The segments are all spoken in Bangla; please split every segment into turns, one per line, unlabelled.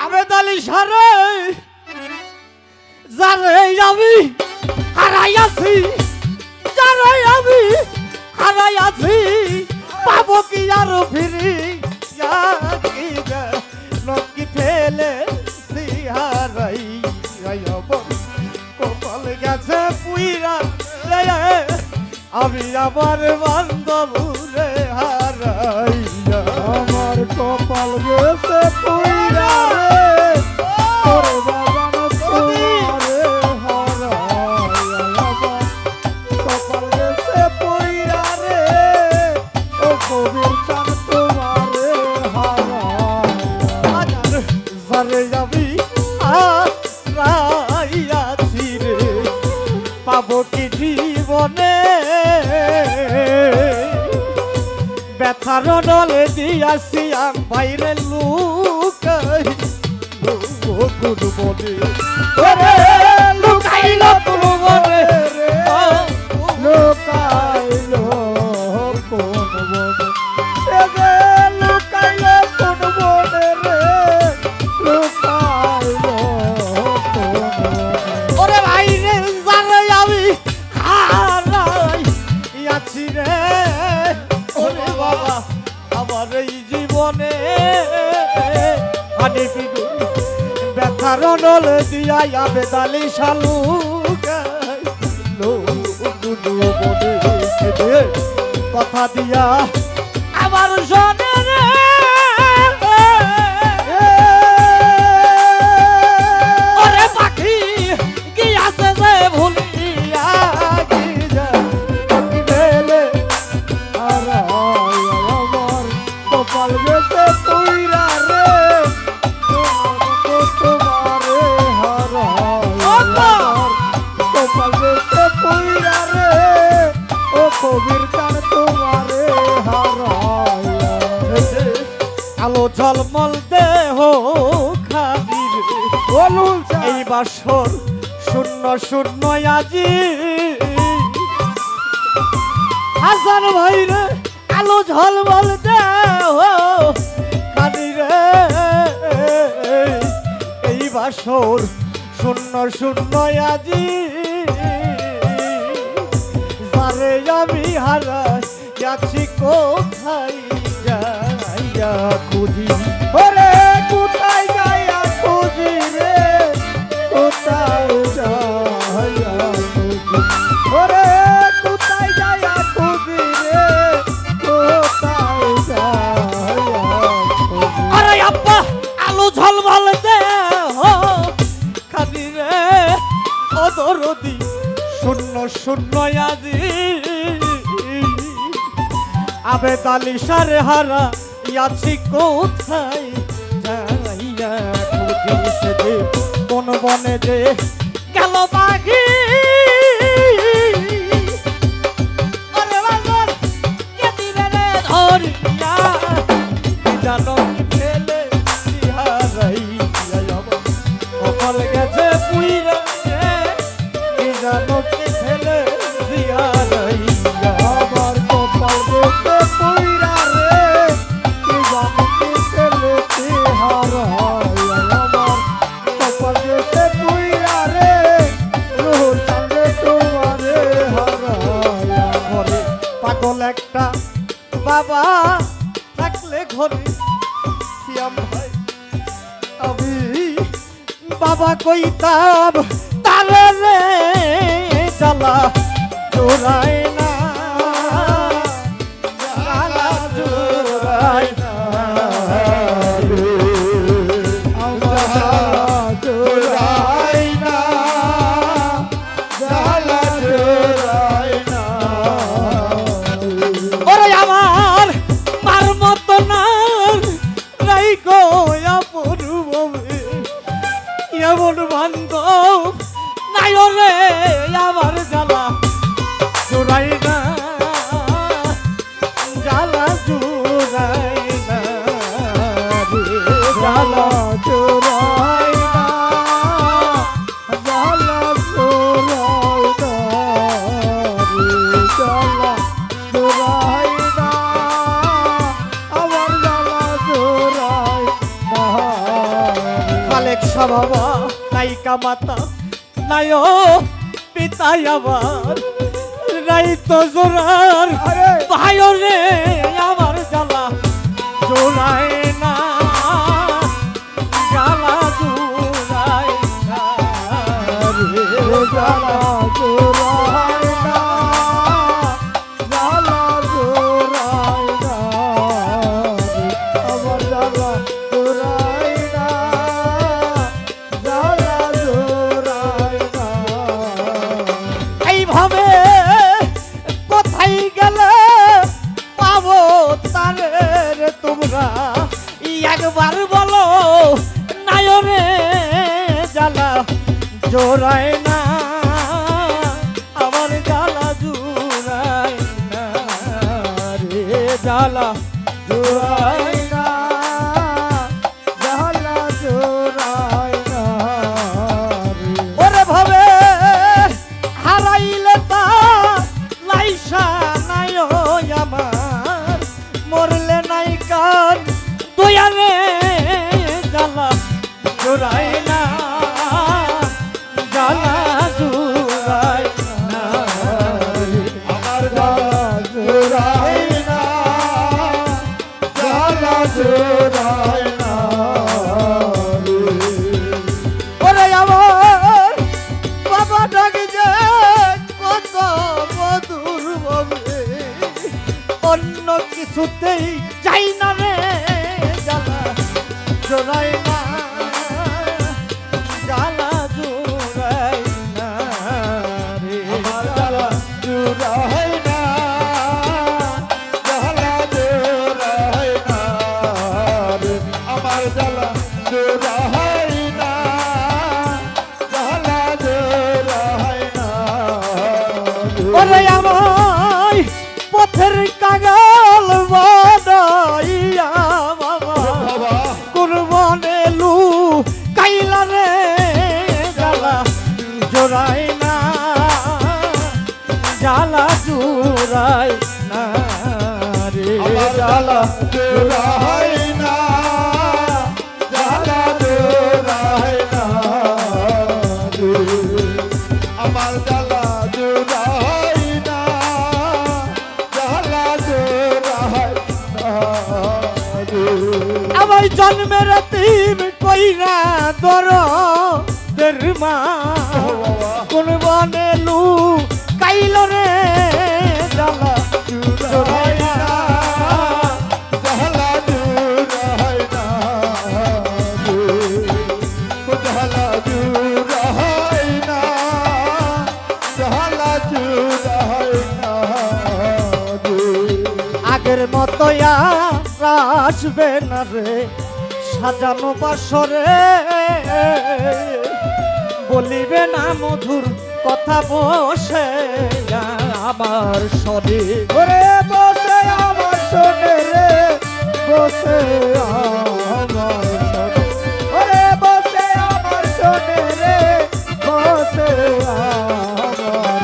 আবেদ আলী সারে যারে আমি হারাইয়াছি, যারে আমি হারাইয়াছি, পাবো কি আর ফিরি লক্ষ্মী ফেলে হারাই কপাল গেছে পুইরা আমি আমার বান্ধবরে হারাই,
আমার কপাল গেছে পুইরা রে তোর বাগান তোমারে হারাই, আমার কপাল গেছে পুইরা রে ও কবির চান তোমারে হারাই।
যারে আমি হারাইয়াছি রে পাবো কি জীবনে, ব্যথার নলে দিয়াছি আমি বাইরে লুকাই কোন মনে লুকাইল কোন মনে
রে লুকাইলো কোন বনে, সে যে লুকাইলো কোন বনে রে লুকাইলো কোন বনে।
ওরে ভাই রে জানে আমি হারাইয়াছি রে, ওরে বাবা আমার এই জীবনে হানি পিডু ব্যথার নল দিয়া আবেদ আলী শালু কথা দিয়া আমার শোনে রে ওরে পাখি গিয়াছে যে ভুলিয়া গিয়া পাখি ফেলে
হারাই আমার কপাল গেছে পুইরা রে তোমারে হারাই, আমার কপাল গেছে পুইরা রে ও কবির চান তোমারে হারাই।
আলো ঝলমল দেহ খাদির
বলুন
এই বাসর শূন্য শূন্য আজি হাসান ভাই রে আলো ঝলমল দেহ খাদির এই বাসর শূন্য শূন্য আজি যারে আমি হারাইয়াছি কোথায় যাইয়া খুঁজি,
ওরে কোথায় যাইয়া খুঁজি রে কোথায় যাইয়া খুঁজি, ওরে কোথায় যাইয়া খুঁজি রে কোথায় যাইয়া খুঁজি।
আরে আব্বা আলো ঝলমল দেহ খাদি রে ও দরদি শূন্য শূন্য আজি আবেদ আলী সারে হারা ইয়াছি কোথায় যাইয়া খুঁজি, সে যে কোন বনে যে গেল পাখি ওরে বাজার কে দিবে রে ধরিয়া জানো কি ফেলে হারাই কপাল গেছে পুইরা রে কি জানো কি ফেলে হারাই
আমার কপাল গেছে পুইরা রে কি জানি কি ফেলেছি হারাই, আমার কপাল গেছে পুইরা রে রোহ চাঁদে তোমারে হারাই।
ঘরে পাগল একটা বাবা থাকলে ঘরে সিয়াম ভাই আমি বাবা কইতাম তারে রে জ্বালা জোড়ায় না, জ্বালা জোড়ায় না রে।
আমার জোড়াই না জ্বালা জোড়াই না।
ওরে আমার মার মতো না রাই গো অপূর্বে এমন বান্ধব নাই রে আমার জ্বালা জোড়াই আশা বাবা নায়িকা মাতা নাই ও পিতাই আবার নাই তো জোরার ভাই রে আমার জ্বালা জোড়ায় না জ্বালা জোড়ায় না রে জ্বালা
জোড়ায় না জ্বালা জোড়ায় না আমার জ্বালা জোড়ায় না জ্বালা জোড়ায় না
এইভাবে কোথায় গেলে পাবো তারে রে তোমরা একবার বলো নায়রে জ্বালা জোড়ায় না আমার জ্বালা জোড়ায় না রে জ্বালা জোড়ায়
না জ্বালা জোড়ায় না
ওরে ভাবে হারাইলে তা লাইসা নাই আমার মরলে নাই কান দয়ারে জ্বালা জোড়ায় না জ্বালা জোড়ায় না
আমার জ্বালা জোড়ায় না জ্বালা জোড়ায় না
ওরে আমার বাবা ডাক যে কত মধুর ভাবে অন্য কিছুতেই যাই না রে জ্বালা জোড়ায় না জ্বালা জোড়ায় না রে
আমার জ্বালা জোড়ায় না জ্বালা জোড়ায় না আমার জ্বালা জোড়ায় না জ্বালা জোড়ায় না
ওরে আমায় পথের কাগাল বানাইয়া বাবা
বাবা
কোন মনে লু কাইলা রে জ্বালা জোড়ায় না জ্বালা জোড়ায় না রে
আমার জ্বালা জোড়ায় না জ্বালা জোড়ায় না আমার জ্বালা জোড়ায় না জ্বালা জোড়ায় না
আমার জন্মের তিন কইরা দর দের মা কোন বনে লু কাইল রে জ্বালা জোড়ায় না
জ্বালা জোড়ায় না জ্বালা জোড়ায় না জ্বালা জোড়ায় না
আগের মতো আর আসবে না রে সাজানো বাসরে বলিবে না মধুর কথা বসে আমার সরে
ওরে বসে আমার শোনে রে বসে আমার শোনে ওরে বসে আমার শোনে রে বসে আমার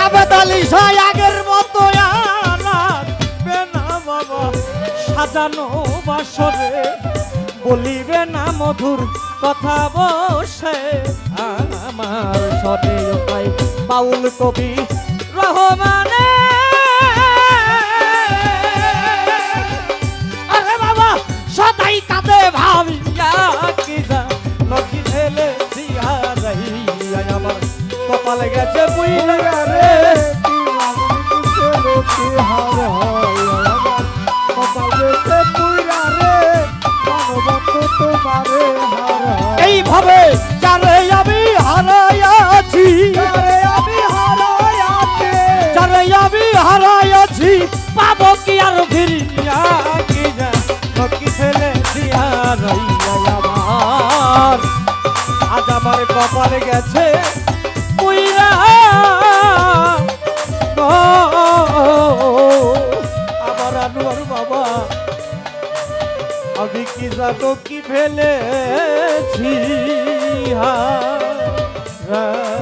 আবেদালি সাই আগের মতো আর আসবে না বাবা সাজানো বাসরে বলিবে না মধুর কথা বসে আমার সরে তাই বাউল কবি রহমানে আরে বাবা সদাই কাঁদে ভাবিয়া কি যা নকি ঢেলে দিয়া যাইয়া আমার কপালে গেছে বুইলা রে এইভাবে যারে আমি হারাইয়াছি যারে আমি হারাইয়াছি পাবো কি আর ফিরিয়া কি যা নকি ঢেলে দিয়া যাইয়া আমার আজ আমার কপালে গেছে বুইলা আমার আনোয়ার বাবা আমি কি জানো কি ফেলেছি হা